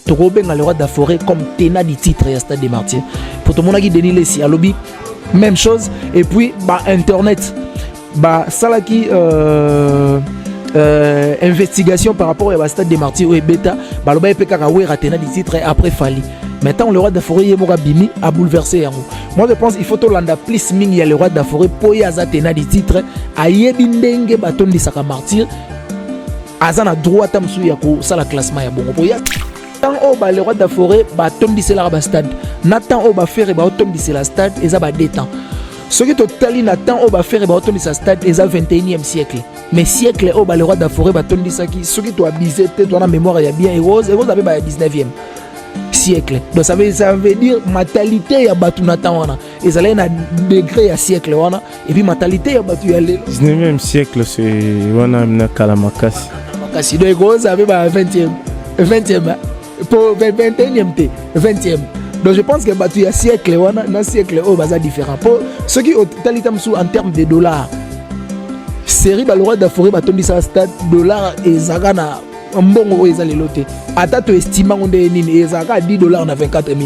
trop bien le roi de la forêt comme tenant du titre à Stade des Martyrs. Pour tout le monde qui Denis Lessi à lobby, même chose. Et puis bah internet, bah ça là qui investigation par rapport au Stade des Martyrs et bêta, bah le PK a tenant du titre après Fali. Maintenant le roi de la forêt Bimi a bouleversé. Moi je pense qu'il faut tout l'anda plus ming y a le roi de la forêt pour y avoir tenant du titre à yebindenge baton de Saka Martyr. Azana droit à m'souya ko ça la classement ya bongo boya tant au ba le roi de la forêt ba tom di la ba stade natan au ba faire ba tom di la stade et ça ba détend ce qui totali natan au ba faire ba tom di sa stade et ça 21e siècle mais siècle au ba le roi de la forêt ba tom di ça qui ce qui to abusé te toi na mémoire ya bien et rose avait ba 19e siècle donc ça veut dire mentalité ya batu natan wana et ça là na degré ya siècle wana et puis mentalité ya batu ya le 19e siècle c'est wana na kalamakasi si deux gros ça avait 20e pour 21e 20e donc je pense que il y a siècle dans siècle au bazar différent pour ceux qui ont en termes de dollars série le roi de la forêt baton dit ça stade dollar et zagana mbongo eza lelote ata to estima onde nini ezaka 10 dollars na 24 000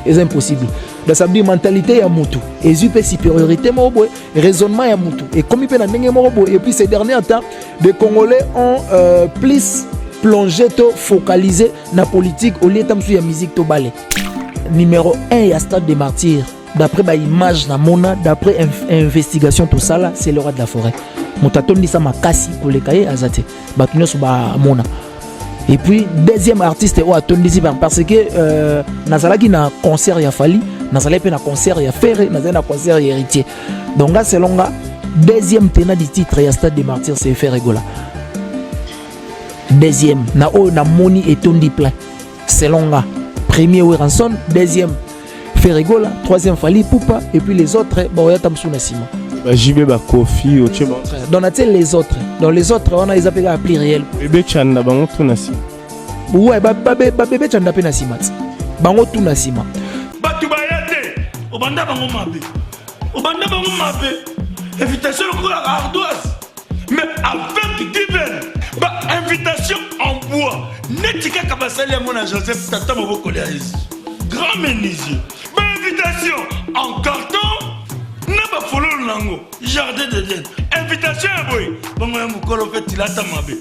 c'est impossible donc ça veut dire mentalité ya mutu et supériorité mobo raisonnement ya mutu et comme il peut na ndenge mobo et puis ces derniers temps les Congolais ont plus plongé to focalisé na politique au lieu de la musique to balé numéro 1 ya Stade des Martyrs d'après ba image na mona d'après investigation tout ça là c'est le roi de la forêt mutaton dit ça makasi kolekaye azate batunyo so ba mona. Et puis deuxième artiste au Atondi parce que nazalaki na concert ya Fali, nazalaki na concert ya Ferré, nazalaki na concert ya Héritier. Donc là selon là deuxième tenant du titre ya Stade des Martyrs c'est Ferré Gola. Deuxième na moni et Tondi plein. Selon là premier Weranson, deuxième Ferré Gola, troisième Fali Poupa et puis les autres bon ya Tamsuna Sima. JB ba Kofi au Tcheba. Donc les autres. Donc les autres on a les appelés à pluriel. Bébé Chanda bango tunasi. Ouais bébé Chanda pe na simat. Bango tunasima. Batu bayate. Obanda bango mabe. Obanda bango mabe. Invitation au ardoise. Mais avec divers. Ba invitation en bois. Netika kabasali à mon Joseph Tata Moboko Léaïs. Grand menuisier. Ba invitation en carton. N'a pas follow lango jardin de Dieu invitation à boy bon ya mukolo fait tilata mabe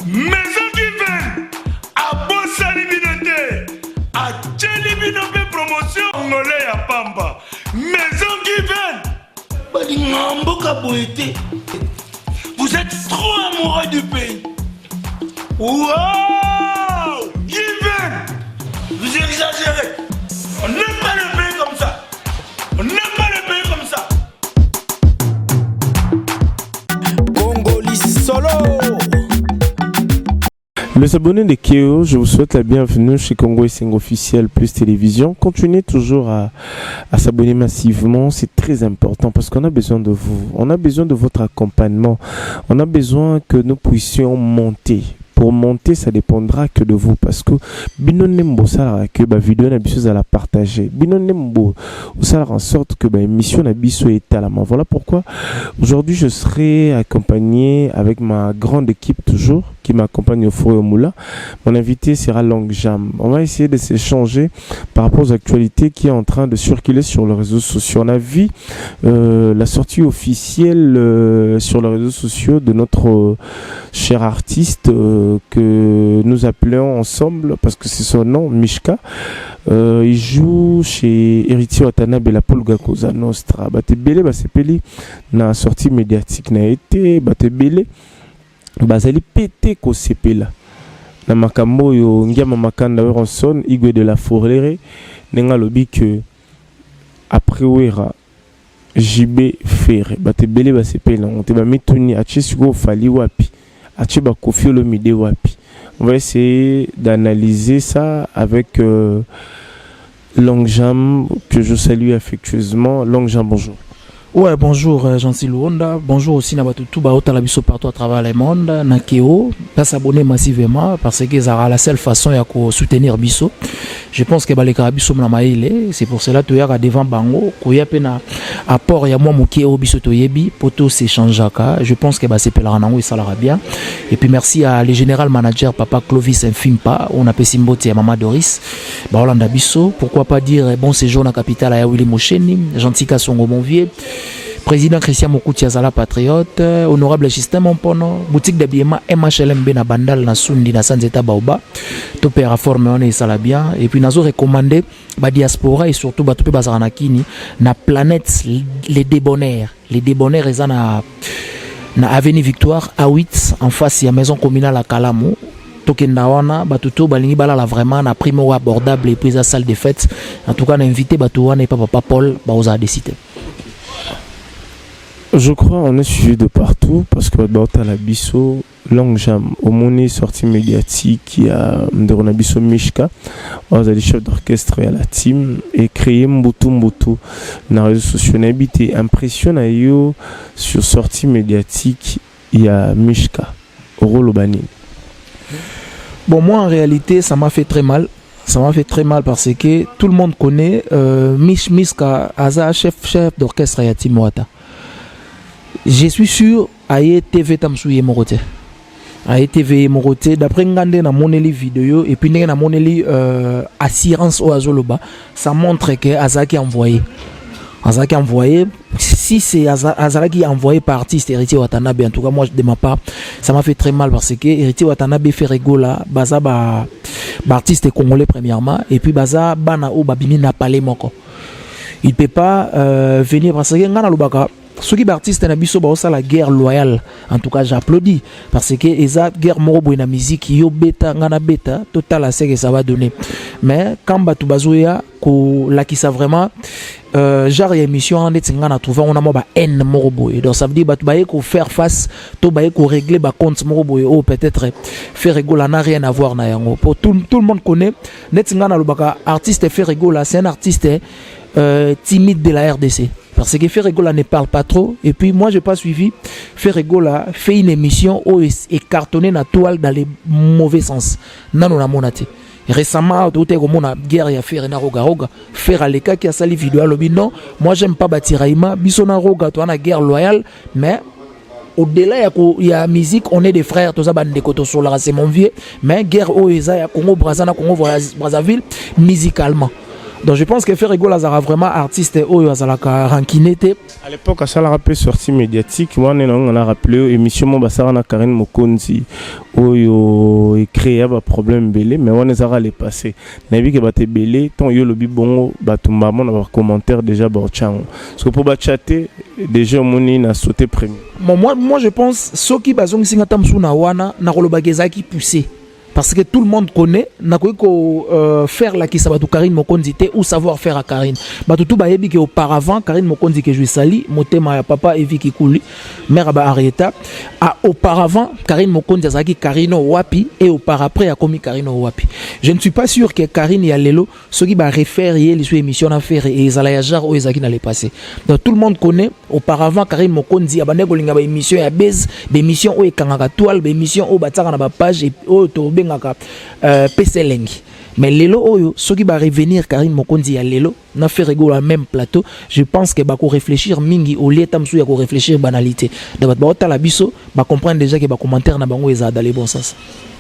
maison qui vient à bossa limité à cheliminope promotion congolais à pamba maison qui vient bali ngambo ka boité vous êtes trop amoureux du pays wow Given vous exagérez on n'aime pas le pays comme ça on n'aime pas le pays comme ça. Solo. Les abonnés de Keo, je vous souhaite la bienvenue chez Congo Sing Officiel Plus Télévision. Continuez toujours à s'abonner massivement, c'est très important parce qu'on a besoin de vous, on a besoin de votre accompagnement, on a besoin que nous puissions monter. Pour monter, ça dépendra que de vous parce que binonembo ça que ba vidéo na biso à la partager. Binonembo ça en sorte que ba émission na biso est à la main. Voilà pourquoi aujourd'hui je serai accompagné avec ma grande équipe toujours qui m'accompagne au Four et au Moula. Mon invité sera Long Jam. On va essayer de s'échanger par rapport aux actualités qui est en train de circuler sur les réseaux sociaux. On a vu la sortie officielle sur les réseaux sociaux de notre cher artiste que nous appelons ensemble parce que c'est son nom, Mishka. Il joue chez Héritier Watanabe la Polga Cosa Nostra. Batebele basepeli na sortie médiatique na été batebele bazali pété ko sepela na makambo yo ngiama makanda Weranson Igwe de la Forêt nenga lobi que après wera JB Ferré batebele basepela on te ba mituni achisuko Fali wapi achiba Kofi Olomide wapi. On va essayer d'analyser ça avec Long Jam que je salue affectueusement. Long Jam, bonjour. Ouais, bonjour Jean-Cy Luonda. Bonjour aussi na batu tout Otalabiso partout à travers le monde. Nakeo, pas s'abonner massivement parce que c'est la seule façon de soutenir Biso. Je pense que les Carabiso na maïle, c'est pour cela que tu as devant Bango, qu'il y a peine apport ya moi Mokeo Biso Toyebi, poto s'échangeaka. Je pense que c'est Pelaranango et ça l'ira bien. Et puis merci à le général manager Papa Clovis Infimpa, on a Pessimbote et Mama Doris. Olanda Biso, pourquoi pas dire bon séjour na capitale à Willy Mosheni, Gentil Kassongo Monvier. Président Christian Mokouti Azala Patriote, honorable Justin Mompono, boutique d'habillement MHLMB na Bandal na Sundi na Sanzeta Baoba, topé réforme on est ça la bien et puis nazo recommandé ba diaspora et surtout ba topé bazarana kini na planète les débonnaires eza na avenue Victoire A8 en face ya maison communale à Kalamu. Tokenda wana batuto balingi balala vraiment na primo abordable et puis à salle de fête. En tout cas on a invité batu wana et papa Paul ba oza décider. Je crois on est suivi de partout parce que dans la biso longue jam au moni sortie médiatique il y a Ndorona Biso Mishka on a des chefs d'orchestre et la team et créer Mbutu na réseaux sociaux n'habité impression à yo sur sortie médiatique il y a Mishka Orolobani. Bon moi en réalité ça m'a fait très mal. Ça m'a fait très mal parce que tout le monde connaît Mishka Aza chef d'orchestre à Timouata. Je suis sûr Aye TV Tamsouye Morote. Aye TV Morote d'après ngande na moneli vidéo et puis na moneli assurance au Azoloba, ça montre que Azaki envoyé. Azaki envoyé si c'est Azaki envoyé par artiste Héritier Watanabe en tout cas moi de ma part ça m'a fait très mal parce que Héritier Watanabe fait rigola baza ba artiste congolais premièrement et puis baza bana o babimi na palais moko. Il peut pas venir parce que ngana lobaka ceux qui artistes na biso ba la guerre loyale en tout cas j'applaudis parce que eza guerre morobo na musique yo beta ngana beta total à ce que ça va donner mais quand batu bazoya ko lakisa vraiment genre émission en net ngana trouver on a mo ba haine morobo et donc ça veut dire batu baye ko faire face to baye ko régler ba compte morobo ou peut-être faire rigola n'a rien à voir na yango pour tout le monde connaît net ngana lobaka artiste fait rigola c'est un artiste timide de la RDC. Parce que Ferregola ne parle pas trop. Et puis moi, je n'ai pas suivi. Ferregola fait une émission où il est cartonné dans la toile dans les mauvais sens. Non, on a récemment, tout est comme on a guerre et affaire na roga roga. Faire à l'écart qui a sali vidéo à l'objet. Non, moi, j'aime pas Batiraïma. Bisona roga, tu as une guerre loyale. Mais au-delà, il y a musique, on est des frères. Tout ça, c'est mon vieux. Mais guerre au Eza, Congo Brazzaville, Congo Brazzaville, musicalement. Donc je pense que Ferregola Zara vraiment artiste Oyo Azalaka rankinete. À l'époque, à ça la rappel sortie médiatique, moi on a rappelé émission Mobasara na Karine Mokonzi Oyo et créé un problème belé mais on les a les passé. Nabi que baté belé, ton yo lobi bongo batumba mon avoir commentaire déjà borchango. Parce que pour chatter déjà moni na sauté premier. Moi je pense ceux qui bazong singa tamsu na wana na kolobageza qui poussé. Parce que tout le monde connaît, n'a pas faire la qui ça va tout Karine Mokonzi ou savoir faire à Karine. Bah tout baébi que auparavant Karine Mokonzi que je sali, motema ya papa Evi Kikuli, mère ba Arieta, a auparavant Karine Mokonzi azaki Karino Wapi et auparavant après a commis Karino Wapi. Je ne suis pas sûr que Karine ya lelo ceux qui va référer les émissions à faire et Zalayajar ou Ezaki n'allait passer. Donc tout le monde connaît auparavant Karine Mokonzi abane kolinga ba émission ya base, des émissions où ekangaka toile, des émissions où bataka na ba page et où PC Lengi. Mais Lelo Oyo, ceux qui va revenir Karine Mokonzi à Lelo, n'a fait rigoler même plateau. Je pense que bako réfléchir mingi au lieu tamsou ya ko réfléchir banalité. Donc ba la biso, ba comprendre déjà que ba commentaire na bango eza dans les bons sens.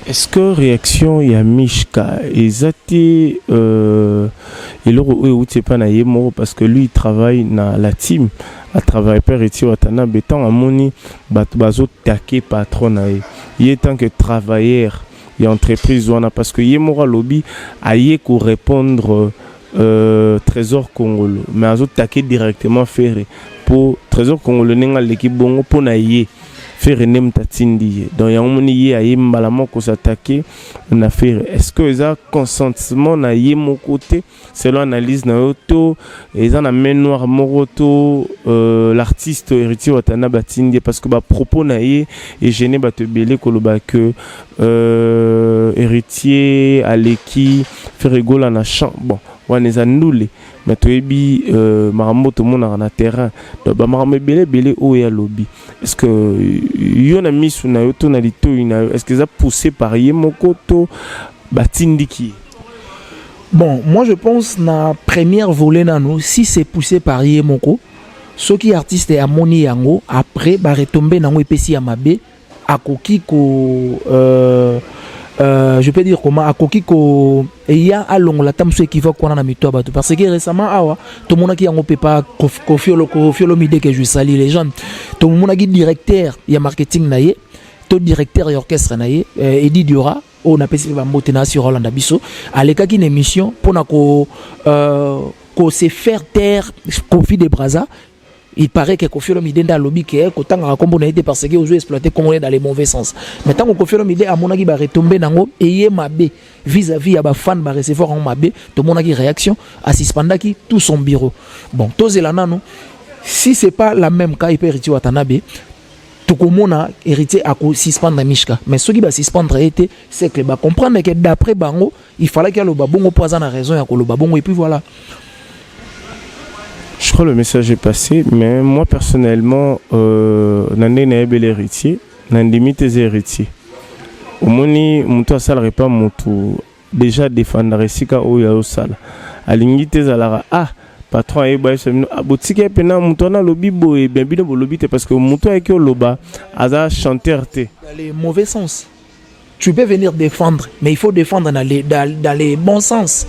Est-ce que réaction ya Mishka ezati il ou c'est pas na yemo parce que lui il travaille dans la team à travers Héritier Watanabe béton amoni bazo taquer patron il est tant que travailleur et entreprise parce que Yemora Lobby a yéko répondre Trésor Congolo mais à taquer directement faire pour Trésor Congolo n'enga l'équipe bongo pour naïe faire nem tatindi donc y a un moni a yembalamo ko s'attaquer on a fait est-ce que ça consentement na yemo côté selon analyse na auto et ça na main noire moroto l'artiste Héritier Watanabe batindi parce que ba propos na yé et gêné ba te belé koloba que Héritier Aleki fait rigoler na chant bon wana eza ndule mais toyebi makambo tomona na terrain donc ba makambo belé oyo ya lobby est-ce que yo na misu na yo to na litoyi na yo est-ce que ça poussé par ye moko to batindiki? Bon, moi je pense na première volet nano si c'est poussé par ye moko ceux qui artiste ya moni yango après ba retomber nango epesi ya mabe akoki ko je peux dire comment akoki ko eya alongola tamso équivoque kona na mito bato parce que récemment awa tout monde qui yango peut pas Kofiolo Mide que je salue les gens tout monde qui directeur ya marketing na ye to directeur ya orchestre na ye Eddie Diora on a pesi ba motena sur Rolanda Bisso aleka ki une émission pour na ko se faire taire Kofi de Braza. Il paraît que Kofiolo Mide dans lobby que kotanga rakombo na été parce que vous exploiter Congolais dans les mauvais sens. Maintenant que Kofiolo Mide a monaki ba retomber nango eye mabe vis-à-vis ya ba fan ba recevoir en mabe to monaki réaction à suspendaki tout son bureau. Bon, tozelana non. Si c'est pas la même cas hyper Héritier Watanabe tokomona héritier à suspendre Mishka mais ce qui va suspendre été c'est que ba comprendre que d'après bango il fallait que le babongo poison a raison ya ko le babongo et puis voilà. Je crois que le message est passé, mais moi personnellement, Nandé n'a pas l'héritier, Nandé mis tes héritiers. Au moni, mon toit salarié pas mon tour. Déjà défendre Resika ou ya au sal. Aligni tes alara patron et bah c'est boutique et pena mon toit na lobby boy bien bien au lobby parce que mon toit avec au loba aza chanteur te. Dans les mauvais sens. Tu peux venir défendre, mais il faut défendre dans les bons sens.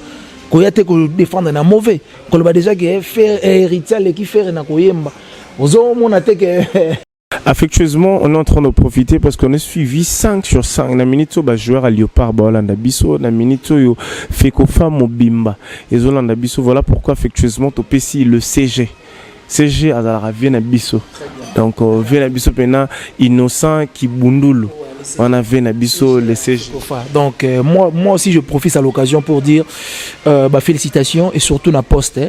Koyate ko défendre na mauvais ko ba déjà que faire héritier qui faire na koyemba ozo mona te que affectueusement on est en train de profiter parce qu'on est suivi 5 sur 5 na minute ba joueur à Léopard Bolanda Bisso na minute yo Fekofa Mobimba et Zolanda Bisso voilà pourquoi affectueusement to PC le CG azala vient à Bisso donc vient à Bisso pena innocent qui bundulu. On avait Nabiso le CG. Donc moi aussi je profite à l'occasion pour dire félicitations et surtout na poste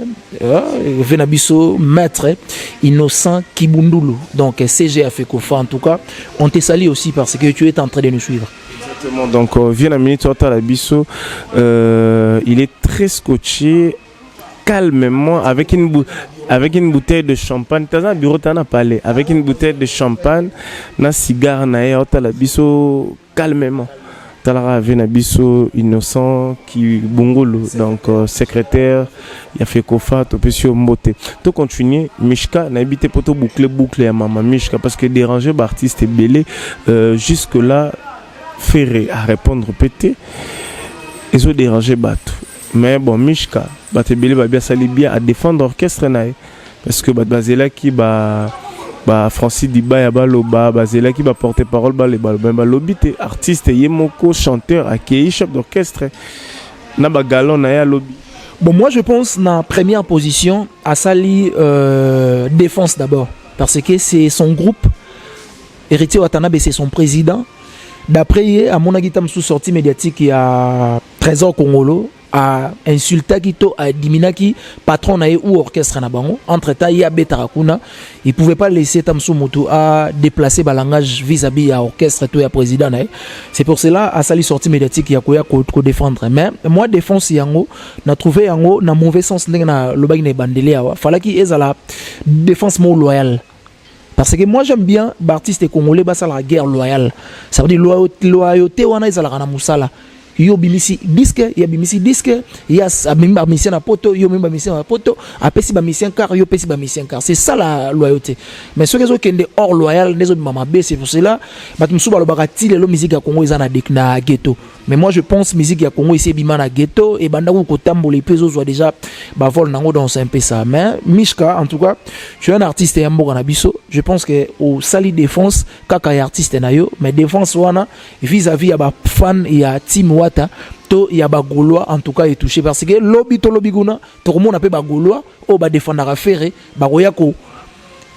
Venabiso maître innocent Kibundulu. Donc CG a fait Kofa en tout cas. On te salue aussi parce que tu es en train de nous suivre. Exactement. Donc vient la minute la Bisso il est très scotché calmement avec une bouteille de champagne. T'as un bureau, t'en as parlé. Avec une bouteille de champagne, un cigare, t'as la bisso calmement. T'as la bisso innocent qui bongolo. Donc secrétaire, il a fait kofa, tu peux sur moté. Tu continues, Mishka, n'a habité pour tout boucler à maman Mishka parce que déranger l'artiste est belé. Jusque là, Ferré à répondre pété. Ils ont dérangé Batou. Mais bon, Mishka, Batebele va bien salir bien à défendre l'orchestre parce que Bazela qui Francis Diba ya loba Bazela qui va porter parole lobby artiste yemoko chanteur accueilli chef d'orchestre na galon na ya lobby. Bon moi je pense na première position à Sali défense d'abord parce que c'est son groupe Héritier Watanabe c'est son président d'après à mon avis sous sortie médiatique il y a Trésor Congolo à insulter Kito à Diminaki patron na ou orchestre na bango entre-temps il y a Betarakuna il pouvait pas laisser Tamsou Moto à déplacer ba langage vis-à-vis à orchestre tout ya président na c'est pour cela à sali sortie médiatique ya ko défendre mais moi défense yango na trouvé yango na mauvais sens na lobaki na bandele awa fallait qu'il ait la défense mo loyale. Parce que moi j'aime bien l'artiste congolais basa la guerre loyale ça veut dire loyauté wana ezala na musala yo bimisi disque ya bimisi disque ya abimba mission na poto yo memba mission na poto apesi ba mission car yo pesi ba mission car c'est ça la loyauté mais ceux qui sont hors loyal les autres mama b c'est pour cela batumsu balobaka ti lelo musique ya Congo ezana na ghetto mais moi je pense musique ya Congo ici bima na ghetto et banda ko tambola et soit déjà ba vol nango dans un peu ça mais Mishka en tout cas tu es un artiste ya mboka na biso je pense que au sali défense kaka ya artiste na yo mais défense wana vis-à-vis ya ba fan ya team to ya ba Gaulois en tout cas est touché parce que lobby to lobby guna to komona pe ba Gaulois o ba défendre affaire ba koya ko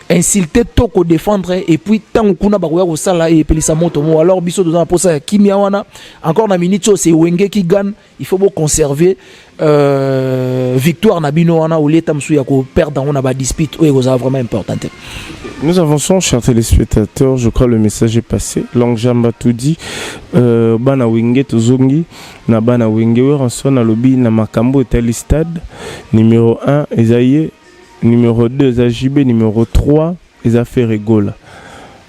insulter to ko défendre et puis tant kuna ba koya ko sala et pelisa moto mo alors biso dans pour ça kimia wana encore na minute c'est Wenge qui gagne il faut beau conserver victoire na bino wana ou l'état msu ya ko perdre on a ba dispute ou est vraiment importante. Nous avançons, chers téléspectateurs. Je crois que le message est passé. Longjamba tout dit. Bana Wenge Tozongi. Na Bana Wenge Weranson na lobby na Makambo Etali Stade. Numéro 1, Esaïe. Numéro 2, Zajibe. Numéro 3, Esafe Regola.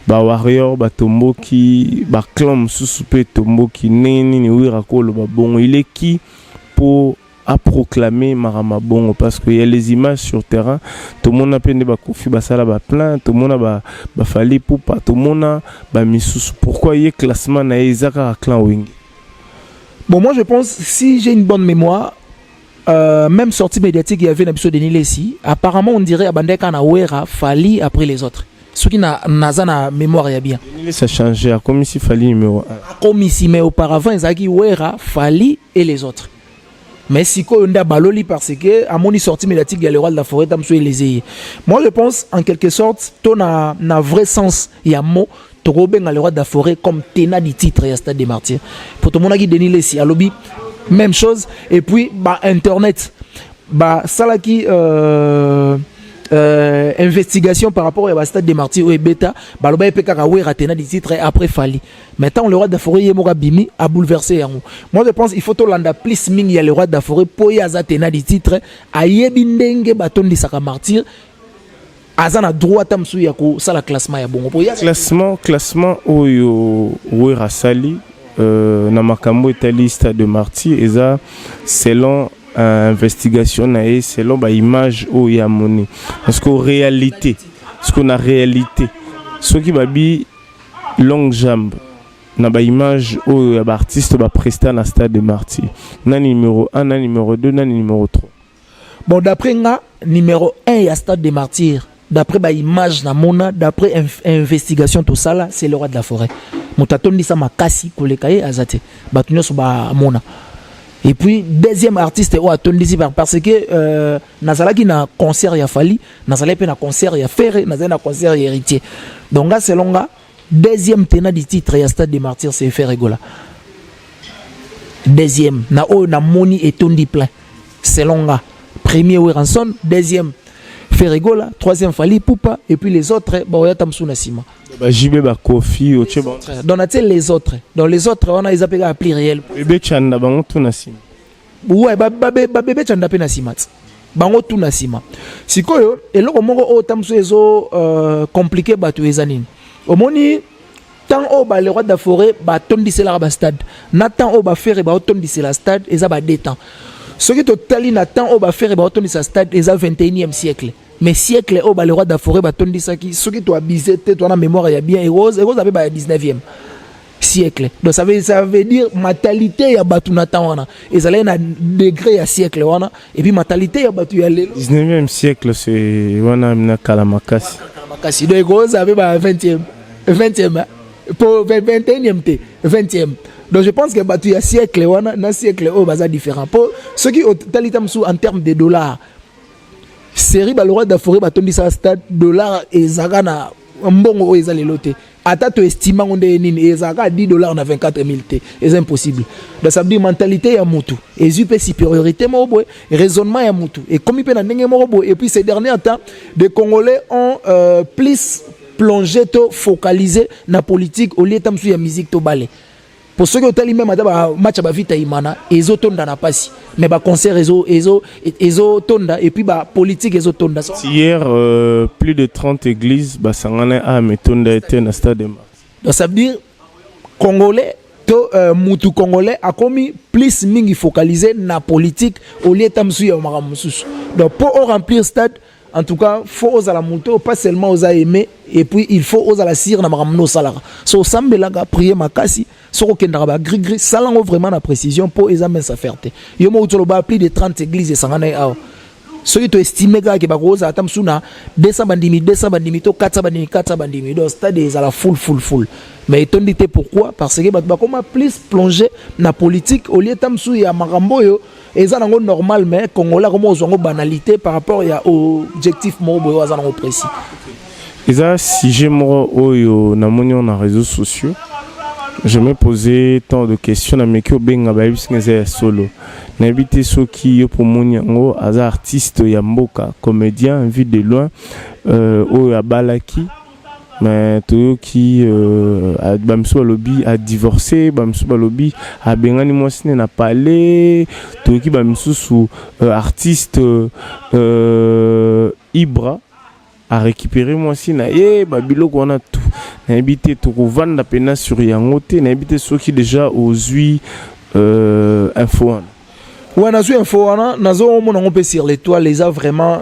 Ba Warrior, ba Tomboki, ba Clam Susupe Tomboki. Neni ni Wirakolo ba bon. Il est qui pour à proclamer Marama Bongo parce qu'il y a les images sur terrain. Tout le monde a plein de Bakofi, Basala, plein, tout le monde a Fali Poupa, tout le monde a Missous. Pourquoi il y a classement na Isaka à Clan Wing? Bon, moi je pense, si j'ai une bonne mémoire, même sortie médiatique, il y avait un épisode de Nilesi. Apparemment, on dirait Abandeka na Wera, Fali après les autres. Ce qui n'a pas mémoire, il y a bien. Ça a changé, comme ici Fali numéro 1. Comme ici, mais auparavant, ils ont dit Wera, Fali et les autres. Mais si on a baloli parce que à mon sortie médiatique il y a le roi de la forêt les. Moi je pense en quelque sorte ton a vrai sens il y a mot trop bien le roi de la forêt comme tenant du titre et Stade des Martyrs pour tout le monde qui Denis Lessi à lobby même chose et puis bah internet bah ça là qui investigation par rapport au Stade des Martyrs et bêta bah le PK a tenant du titre et après Fali. Maintenant le roi de la forêt Yemora Bimi a bouleversé. Moi je pense il faut Tolanda plus ming y a le roi de la forêt pour y a tenant du titre a yebindenge baton di saka martyr azana droit tamsu yako ça la classement ya bongo classement oyo wera sali na makambo etali Stade de Martyrs et ça selon investigation et selon ba image au yamoni parce qu'en réalité ce qu'on a réalité ce qui babi longue jambe na ba image au artiste ba presta na Stade de Martyrs na numéro 1 na numéro 2 na numéro 3 bon d'après nga numéro 1 ya Stade de Martyrs d'après ba image na mona d'après investigation tout ça là c'est le roi de la forêt mutaton dit ça makasi kolekaye azate batunyo so ba mona. Et puis deuxième artiste au atondi parce que nazalaki na concert ya Fali nazalaki na concert ya Ferré nazalaki na concert ya Héritier donc là selon nga deuxième tenant du titre ya Stade des Martyrs c'est Ferré Gola deuxième na o na moni etondi plein selon nga premier Weranson deuxième Ferré Gola troisième Fali Poupa et puis les autres ba tamsu na sima ba jibe ba kofi o cheba donc les autres on a ils appellent à pluriel bébé chanda bango tuna sima ouais bébé chanda pe na sima bango tuna sima sikoyo eloko moko o tamsu ezo compliqué batu ezanini omoni tant au ba le roi de la forêt ba tondisi la ba stade na tant au ba faire ba tondisi la stade eza ba détend ce qui totali na tant au ba faire ba tondisi la stade eza 21e siècle. Mais siècle au le roi de la forêt batondi ça qui ce qui toi bisé toi na mémoire ya bien rose avait ba 19e siècle donc ça veut dire matalité ya batu na tawana et ça na degré ya siècle wana et puis matalité ya batu ya lelo 19e siècle c'est wana na kalamakasi donc rose avait ba 20e pour 21e 20e donc je pense que batu ya siècle wana na siècle au baza différent pour ce qui talitam sous en termes de dollars série le roi de la forêt batondi sa stade dollar et zagana mbongo ezali loté ata to estima onde nini ezaka $10 na 24 000 t c'est impossible donc ça veut dire mentalité ya mutu et zupe supériorité mo boy raisonnement ya mutu et comme il peut na ndenge mo boy et puis ces derniers temps des Congolais ont plus plongé to focalisé na politique au lieu tamsu ya musique to balé pour ceux qui ont tellement même match ba vita imana ezo tonda na pasi mais ba concert ezo tonda et puis ba politique ezo tonda hier plus de 30 églises ba sangana a metonda était na Stade de Martyrs donc ça veut dire congolais to mutu congolais a commis plus mingi focalisé na politique au lieu tamsu ya maramususu donc pour remplir stade en tout cas faut oser la moto pas seulement oser aimer et puis il faut oser la cire na maramno salara so sambela ga prier makasi so okenda ba gris salango vraiment na précision pour examen sa fierté yo mo utolo ba plus de 30 églises sangana a so to estimer ga ke ba ko oser atam suna 200 bandimi to 400 bandimi donc stade est à la full mais étonnité pourquoi parce que ba comme plus plongé na politique au lieu tamsu ya marambo yo eza nango normal mais congolais comme ozongo banalité par rapport ya objectif mo boyo azana ngo précis eza si j'aimerais oyo na monio na réseaux sociaux je me posais tant de questions na mekio benga ba bisinga solo na habité soki yo pour monyango aza artiste ya mboka comédien vu de loin oyo abalaki mais toyoki bamisusu balobi a divorcé, bamisusu balobi abengani mwasi na palais, toyoki bamisusu artiste Ibra a récupéré mwasi na ye babiloko wana tout na habité tokovanda pena sur yango te na habité soki déjà ozui info wana. Ouais, nazo info wana nazo mon on peut sur l'étoile les a vraiment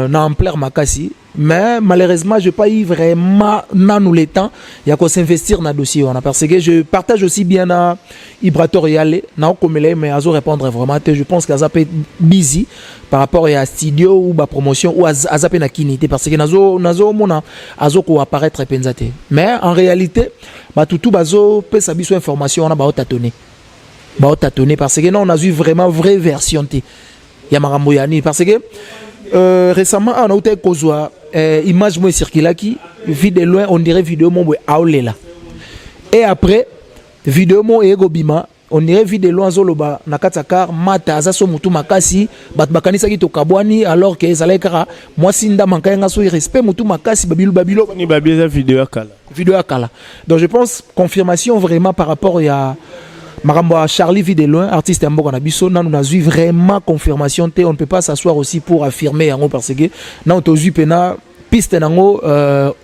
na ampleur makasi. Mais malheureusement, je n'ai pas eu vraiment nous le temps de s'investir dans le dossier. Parce que je partage aussi bien à Ibrator Yale, mais à répondre vraiment. Je pense qu'à être busy par rapport à studio ou à promotion ou à Zapé na kinité. Parce que nazo mona azo ko apparaître penzate. Mais en réalité, tout bazo peut s'habiller sur information on a ba tâtonner. Ba tâtonner parce que non on a vu vraiment vraie version té. Ya marambo yani parce que récemment on a eu kozwa image moi circulé qui vue de loin on dirait vidéo mon aolela et après vidéo mon ego bima on dirait vue de loin zoloba nakatakar mata azaso mutu makasi bat bakanisa ki to kabwani alors que ezaleka moi sinda mankanga so respect mutu makasi babilo ni babieza vidéo akala donc je pense confirmation vraiment par rapport à Marambo Charlie vit de loin, artiste Mboka Nabiso, nous avons eu vraiment confirmation. On ne peut pas s'asseoir aussi pour affirmer parce que nous avons eu pena piste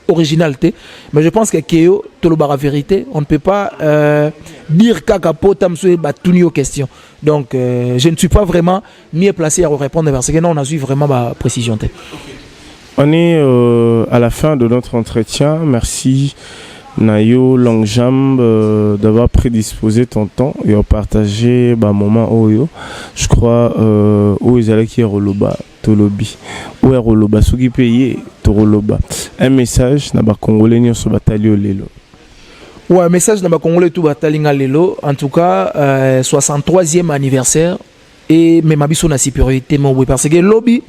originalité. Mais je pense que Keo, Tolobara vérité, on ne peut pas dire Kakapo Tamsue Batuni aux questions. Donc je ne suis pas vraiment mieux placé à répondre parce que nous on a eu vraiment ma précision. On est à la fin de notre entretien. Merci. Nayo Longjambe d'avoir prédisposé ton temps et à partager moment oyo je crois où ils allaient qui roloba tolobi ou roloba ce qui paye roloba un message na ba congolais ni so batalio lelo ouais message na ba congolais tout batalinga lelo en tout cas 63e anniversaire et même abiso na supériorité mon parce que lobby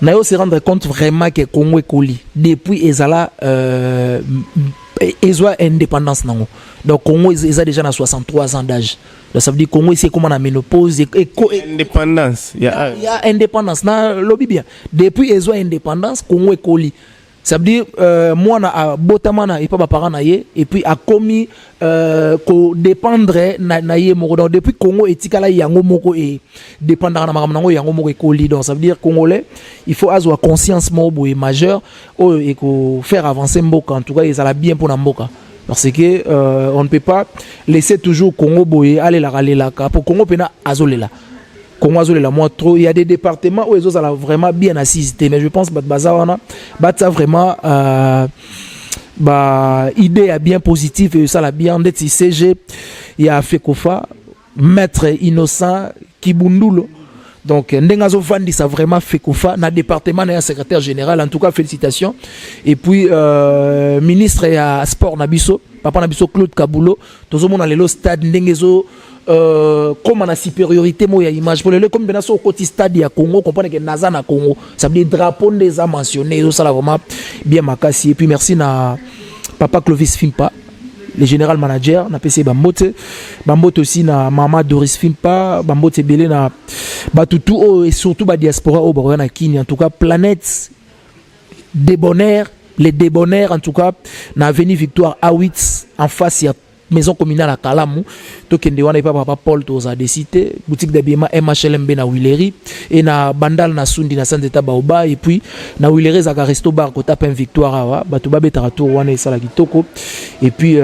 nayo se rendre compte vraiment que Congo est coli depuis ezala ils ont indépendance nango. Donc Congo ils ont déjà 63 ans d'âge. Donc ça veut dire Congo c'est comme la ménopause indépendance. Il y a indépendance na lobby bien. Depuis ils ont indépendance Congo est coli. Ça veut dire moi na botamana et pas ba parents na ye et puis a commis ko dépendre na ye moko. Donc depuis Congo etikala yango moko et dépendre na makambo nango yango moko ekoli. Donc ça veut dire congolais il faut avoir conscience mobo et majeur et ko faire avancer mboka en tout cas ils ala bien pour na mboka. Parce que on ne peut pas laisser toujours Congo boye aller la pour Congo pena azolela. Congo azolela moi trop il y a des départements où les autres sont vraiment bien assistés mais je pense que bazawana ça vraiment idée est bien positive et ça la bien d'être CG il y a Fekofa maître innocent Kibundulo donc ndengazo vandi ça vraiment Fekofa na département na secrétaire général en tout cas félicitations et puis ministre ya sport nabiso papa nabiso Claude Kabulo tozomona lelo stade ndengezo comme on a supériorité moi image pour le comme bien au côté stade ya Congo comprendre que naza na Congo ça veut dire drapeau des a mentionné ça là vraiment bien makasi et puis merci na papa Clovis Fimpa le général manager na PC Bambote aussi na maman Doris Fimpa Bambote belé na batutu et surtout ba diaspora au Borona Kini en tout cas planète débonnaire les débonnaires en tout cas na avenue Victoire A8 en face il y a maison communale à Kalamu to kende wana papa Paul toza décité boutique d'habillement MHLMB na Willery et na Bandal na Sundi na Santeta Baoba et puis na Willery za resto bar ko tape Victoire awa batu ba betara tour wana esala kitoko et puis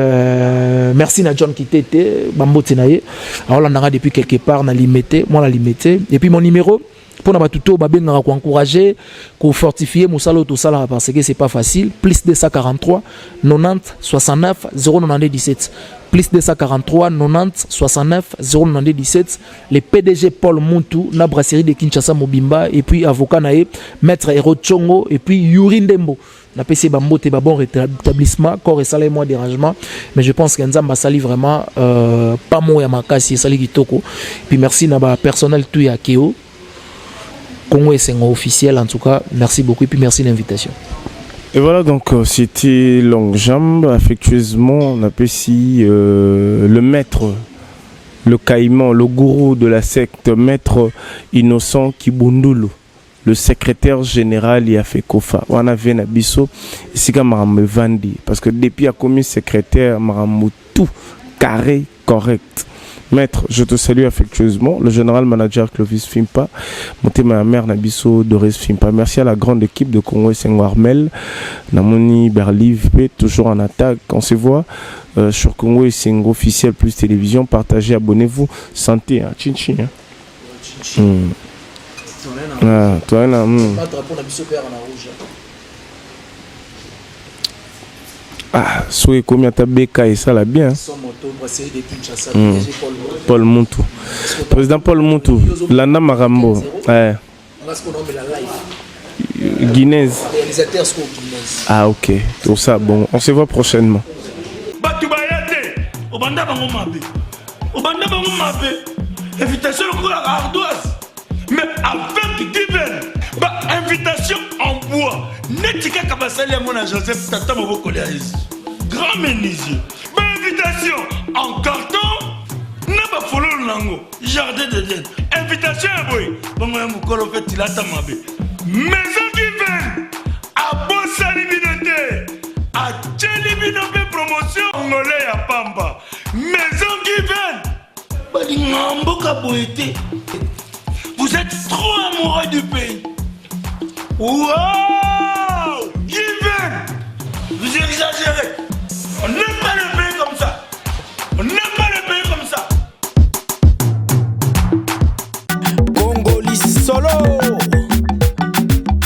merci na John Kitete bambote na ye alors là depuis quelque part na limité moi la limité et puis mon numéro pour na batuto babenga ko encourager ko fortifier musalo tout ça là parce que c'est pas facile plus 243 90 69 092 17 plus 243 90 69 092 17 le PDG Paul Muntu na brasserie de Kinshasa Mobimba et puis avocat nae maître Hero Chongo et puis Yuri Ndembo na PC Bambote ba bon rétablissement corps et salaire moins dérangement mais je pense que Nzamba sali vraiment pas moi ya makasi sali kitoko puis merci na ba personnel tout ya Keo Congo est officiel en tout cas merci beaucoup et puis merci de l'invitation. Et voilà donc c'était Longjambe affectueusement on appelle ici le maître, le caïman, le gourou de la secte, maître innocent Kibundulu le secrétaire général y a fait kofa on a vu na biso ici comme me vandi parce que depuis a commis secrétaire maramou tout carré correct. Maître, je te salue affectueusement. Le général manager Clovis Fimpa, monté ma mère Nabiso Doris Fimpa. Merci à la grande équipe de Congo Senghor Armel, Namoni Berliv, toujours en attaque. On se voit sur Congo Senghor officiel plus télévision. Partagez, abonnez-vous. Santé, hein. Chin chin. Hein. Ah, toi, là. Ah, soyez combien ta béca et ça là bien. Paul Montou. Président Paul Montou. Lana Marambo. Guinness. Ah ok. Tout ça, bon. On se voit prochainement. Invitation à ardoise. Mais avec divers. Invitation en bois. Netika Kabasali à mon Joseph Tata Moboko Léaïs. Grand menuisier. Invitation en carton. N'a pas follow lango. Jardin de Dieu. Invitation à boy. Bon, moi, mon colo fait il a ta mabé. Maison divine. À Bossa Libinoté. À Tchelibinoté promotion. Angolais à Pamba. Maison divine. Balingambo Kaboété. Vous êtes trop amoureux du pays. Wow! Given! Vous exagérez. On n'aime pas le pays comme ça. On n'aime